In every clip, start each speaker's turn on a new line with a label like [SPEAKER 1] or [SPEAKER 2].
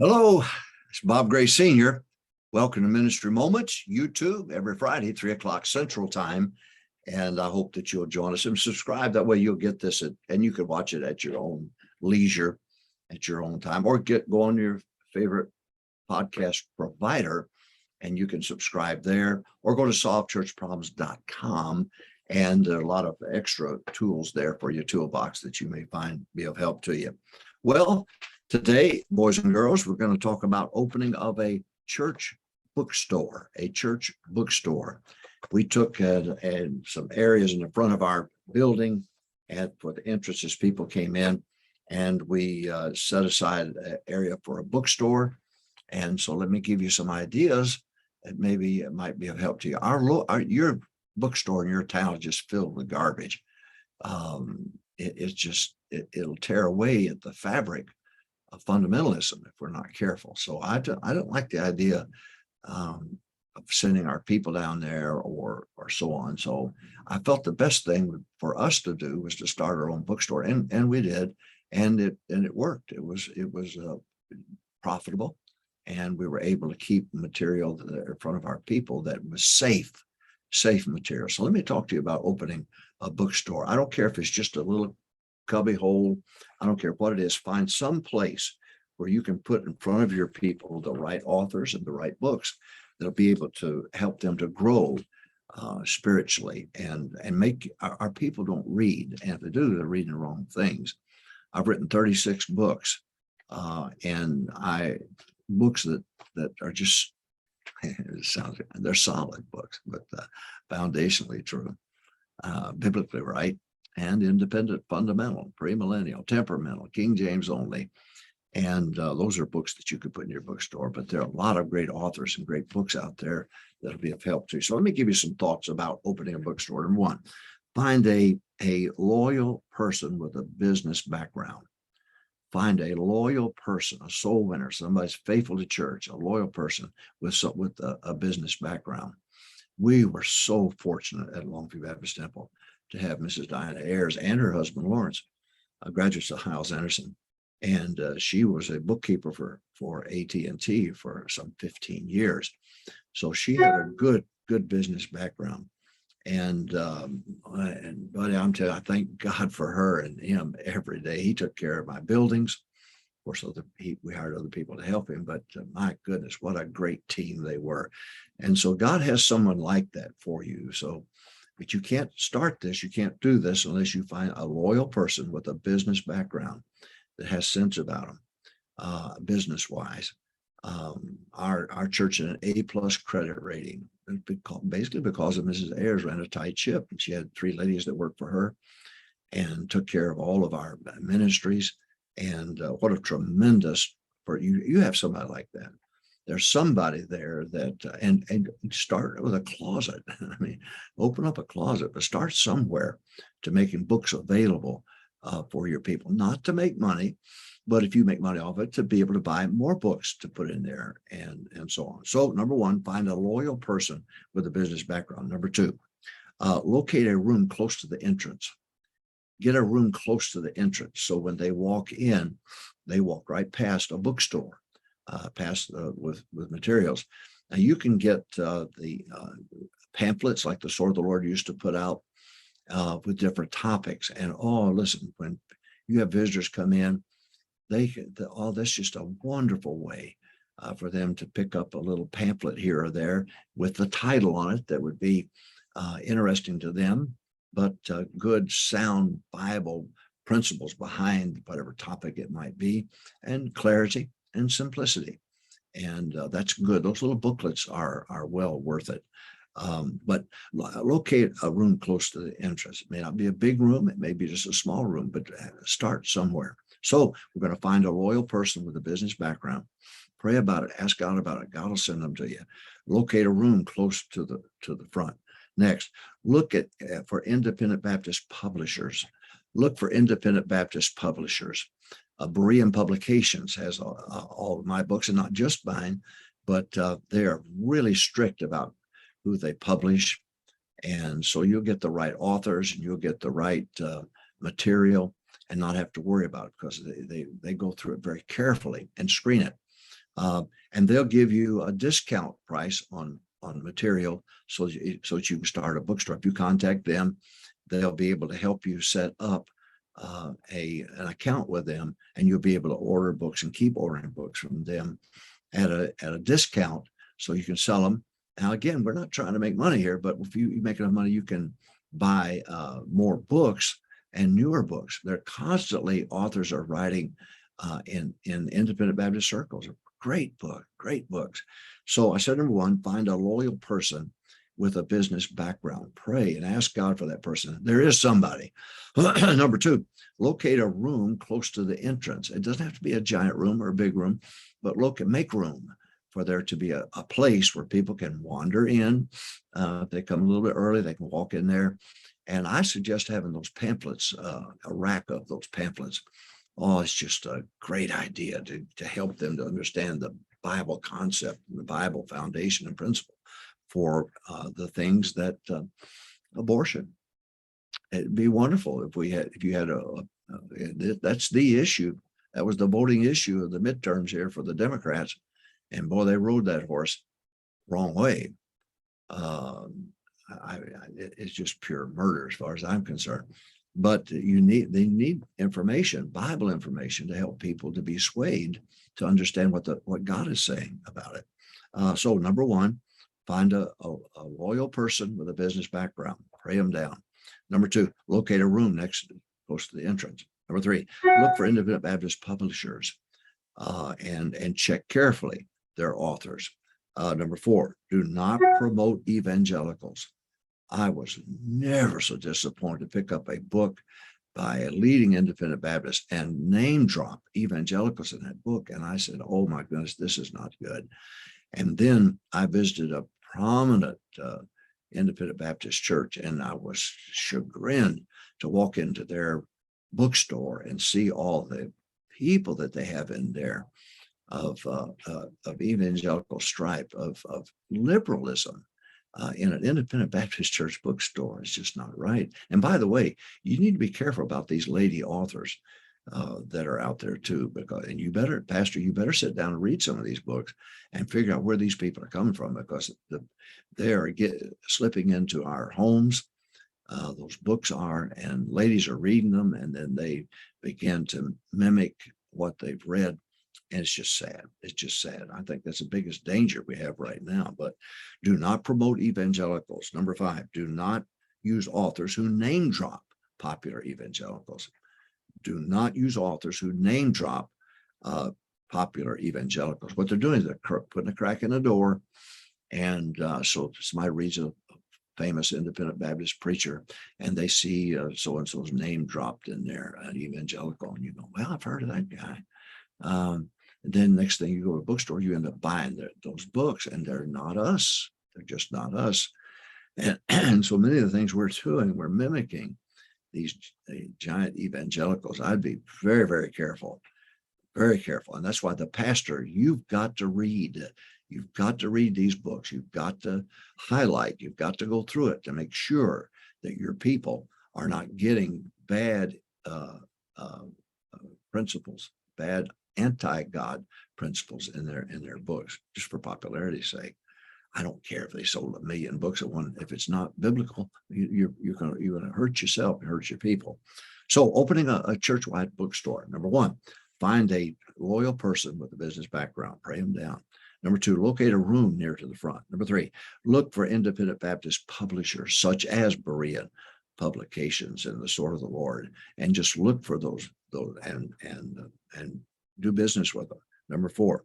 [SPEAKER 1] Hello, it's Bob Gray Sr. Welcome to Ministry Moments, YouTube, every Friday, 3 o'clock Central Time. And I hope that you'll join us and subscribe. That way you'll get this and you can watch it at your own leisure, at your own time, or go on your favorite podcast provider and you can subscribe there, or go to solvechurchproblems.com. And there are a lot of extra tools there for your toolbox that you may find be of help to you. Well, today, boys and girls, we're going to talk about opening of a church bookstore, We took some areas in the front of our building and for the entrance as people came in, and we set aside an area for a bookstore. And so let me give you some ideas that maybe it might be of help to you. Your bookstore in your town is just filled with garbage. It'll tear away at the fabric of fundamentalism if we're not careful. So I don't like the idea of sending our people down there or so on. So I felt the best thing for us to do was to start our own bookstore, and we did, and it worked. It was profitable, and we were able to keep material in front of our people that was safe material. So let me talk to you about opening a bookstore. I don't care if it's just a little cubby hole. I don't care what it is. Find some place where you can put in front of your people the right authors and the right books that'll be able to help them to grow spiritually and make our people don't read. And if they do, they're reading the wrong things. I've written 36 books, and books that are just, they're solid books, but foundationally true, biblically right, and independent, fundamental, premillennial, temperamental, King James only. And those are books that you could put in your bookstore, but there are a lot of great authors and great books out there that'll be of help to you. So let me give you some thoughts about opening a bookstore. Number one, find a loyal person with a business background. Find a loyal person, a soul winner, somebody's faithful to church, a loyal person with a business background. We were so fortunate at Longview Baptist Temple to have Mrs. Diana Ayers and her husband Lawrence, graduates of Hiles Anderson, and she was a bookkeeper for AT&T for some 15 years. So she had a good business background. And buddy, I'm telling you, I thank God for her and him every day. He took care of my buildings. Of course, we hired other people to help him, but my goodness, what a great team they were. And so God has someone like that for you. So, but you can't start this, you can't do this unless you find a loyal person with a business background that has sense about them, business-wise. Our church had an A+ credit rating, basically because of Mrs. Ayers ran a tight ship, and she had 3 ladies that worked for her and took care of all of our ministries. And what a tremendous, for you have somebody like that. There's somebody there that, and start with a closet. I mean, open up a closet, but start somewhere to making books available for your people, not to make money, but if you make money off it, to be able to buy more books to put in there and so on. So number one, find a loyal person with a business background. Number two, locate a room close to the entrance. Get a room close to the entrance. So when they walk in, they walk right past a bookstore, with materials. Now you can get the pamphlets like the Sword of the Lord used to put out with different topics. And listen, when you have visitors come in, that's just a wonderful way for them to pick up a little pamphlet here or there with the title on it that would be interesting to them, but good, sound Bible principles behind whatever topic it might be, and clarity and simplicity. And that's good. Those little booklets are well worth it. But locate a room close to the entrance. It may not be a big room. It may be just a small room, but start somewhere. So we're going to find a loyal person with a business background. Pray about it. Ask God about it. God will send them to you. Locate a room close to the front. Next, look for independent Baptist publishers. Look for independent Baptist publishers. Berean Publications has all of my books, and not just mine, but they are really strict about who they publish. And so you'll get the right authors and you'll get the right material and not have to worry about it, because they go through it very carefully and screen it. And they'll give you a discount price on material so that you can start a bookstore. If you contact them, they'll be able to help you set up an account with them, and you'll be able to order books and keep ordering books from them at a discount, so you can sell them. Now, again, we're not trying to make money here, but if you make enough money, you can buy more books and newer books. They're constantly, authors are writing in independent Baptist circles. Great books. So I said, number one, find a loyal person with a business background. Pray and ask God for that person. There is somebody. Number two, locate a room close to the entrance. It doesn't have to be a giant room or a big room, but make room for there to be a place where people can wander in. If they come a little bit early, they can walk in there. And I suggest having those pamphlets, a rack of those pamphlets. Oh, it's just a great idea to help them to understand the Bible concept, the Bible foundation and principle for the things that abortion. It'd be wonderful if you had that's the issue. That was the voting issue of the midterms here for the Democrats. And boy, they rode that horse wrong way. It's just pure murder as far as I'm concerned. But they need information, Bible information, to help people to be swayed to understand what God is saying about it. So number one, find a loyal person with a business background. Pray them down. Number two, locate a room close to the entrance. Number three, look for independent Baptist publishers and check carefully their authors. Number four, do not promote evangelicals. I was never so disappointed to pick up a book by a leading independent Baptist and name drop evangelicals in that book. And I said, oh my goodness, this is not good. And then I visited a prominent independent Baptist church, and I was chagrined to walk into their bookstore and see all the people that they have in there of evangelical stripe, of liberalism. In an independent Baptist church bookstore. It's just not right. And by the way, you need to be careful about these lady authors that are out there too, and you better sit down and read some of these books and figure out where these people are coming from, because they are slipping into our homes. Those books are, and ladies are reading them, and then they begin to mimic what they've read. And it's just sad. It's just sad. I think that's the biggest danger we have right now. But do not promote evangelicals. Number five, do not use authors who name drop popular evangelicals. Do not use authors who name drop popular evangelicals. What they're doing is they're putting a crack in the door. And so somebody reads a famous independent Baptist preacher, and they see so-and-so's name dropped in there, an evangelical, and you go, well, I've heard of that guy. And then next thing, you go to a bookstore, you end up buying those books, and they're not us. They're just not us. And so many of the things we're doing, we're mimicking these giant evangelicals. I'd be very, very careful, very careful. And that's why the pastor, you've got to read. You've got to read these books. You've got to highlight. You've got to go through it to make sure that your people are not getting bad principles, bad anti-God principles in their books, just for popularity's sake. I don't care if they sold 1 million books at one. If it's not biblical, you're going to hurt yourself and hurt your people. So opening a church-wide bookstore. Number one, find a loyal person with a business background. Pray them down. Number two, locate a room near to the front. Number three, look for independent Baptist publishers such as Berean Publications and the Sword of the Lord, and just look for those and do business with them. Number four,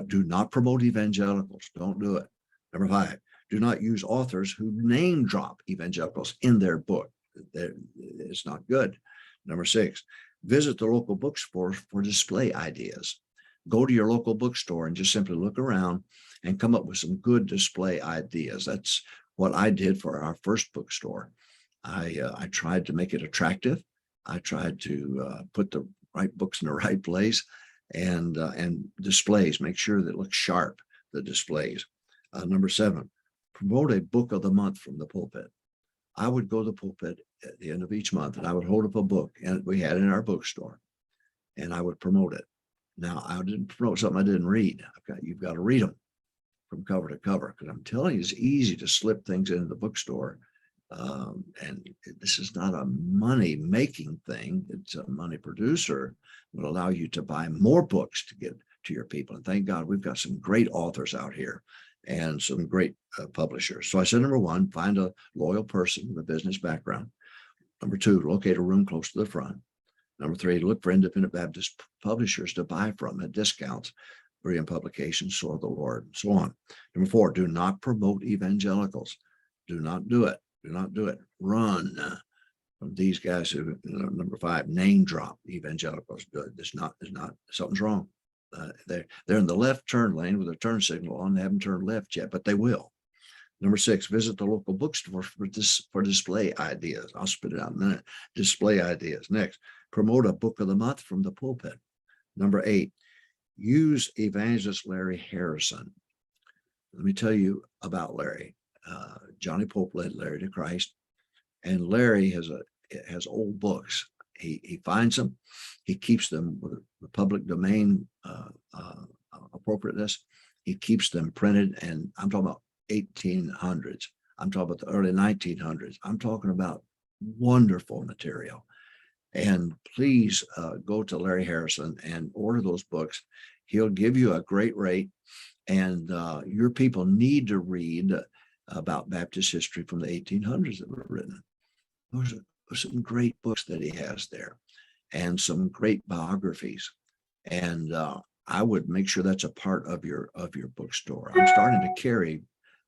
[SPEAKER 1] do not promote evangelicals. Don't do it. Number five, do not use authors who name drop evangelicals in their book. It's not good. Number six, visit the local bookstores for display ideas. Go to your local bookstore and just simply look around and come up with some good display ideas. That's what I did for our first bookstore. I tried to make it attractive. I tried to put the right books in the right place, and displays, make sure that it looks sharp, the displays. Number seven, promote a book of the month from the pulpit. I would go to the pulpit at the end of each month, and I would hold up a book and we had in our bookstore, and I would promote it. Now, I didn't promote something I didn't read. You've got to read them from cover to cover, because I'm telling you, it's easy to slip things into the bookstore. And this is not a money making thing. It's a money producer. Will allow you to buy more books to get to your people. And thank God we've got some great authors out here and some great publishers. So I said, number one, find a loyal person with a business background. Number two, locate a room close to the front. Number three, look for independent Baptist publishers to buy from at discounts. Berean Publications, Sword of the Lord, and so on. Number four, do not promote evangelicals. Do not do it. Do not do it. Run from these guys who, number five, name drop evangelicals. There's not, something's wrong. They're in the left turn lane with a turn signal on. They haven't turned left yet, but they will. Number six, visit the local bookstore for display ideas. I'll spit it out in a minute. Display ideas. Next, promote a book of the month from the pulpit. Number eight, use evangelist Larry Harrison. Let me tell you about Larry. Johnny Pope led Larry to Christ, and Larry has old books. He finds them, he keeps them with the public domain appropriateness. He keeps them printed, and I'm talking about 1800s. I'm talking about the early 1900s. I'm talking about wonderful material. And please go to Larry Harrison and order those books. He'll give you a great rate. And your people need to read about Baptist history from the 1800s that were written. Those are some great books that he has there, and some great biographies. And I would make sure that's a part of your bookstore. I'm starting to carry a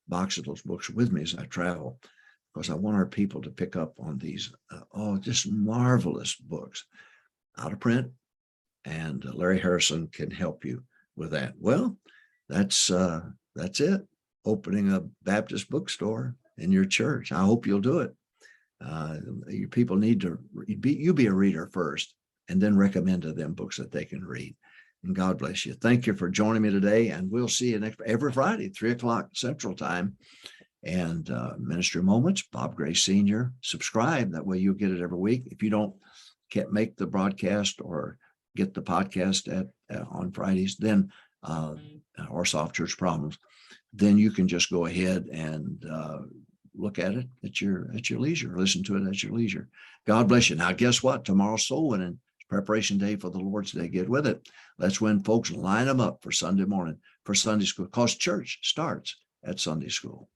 [SPEAKER 1] box of those books with me as I travel, because I want our people to pick up on these, just marvelous books out of print. And Larry Harrison can help you with that. Well, that's it. Opening a Baptist bookstore in your church. I hope you'll do it. Your people need to be a reader first, and then recommend to them books that they can read. And God bless you. Thank you for joining me today. And we'll see you every Friday, 3:00 Central Time. And Ministry Moments, Bob Gray Sr. Subscribe. That way you'll get it every week. If you can't make the broadcast or get the podcast on Fridays, then or Soft Church Problems, then you can just go ahead and look at it at your leisure, listen to it at your leisure. God bless you. Now, guess what? Tomorrow's soul winning, preparation day for the Lord's Day. Get with it. Let's win, folks. Line them up for Sunday morning, for Sunday school, because church starts at Sunday school.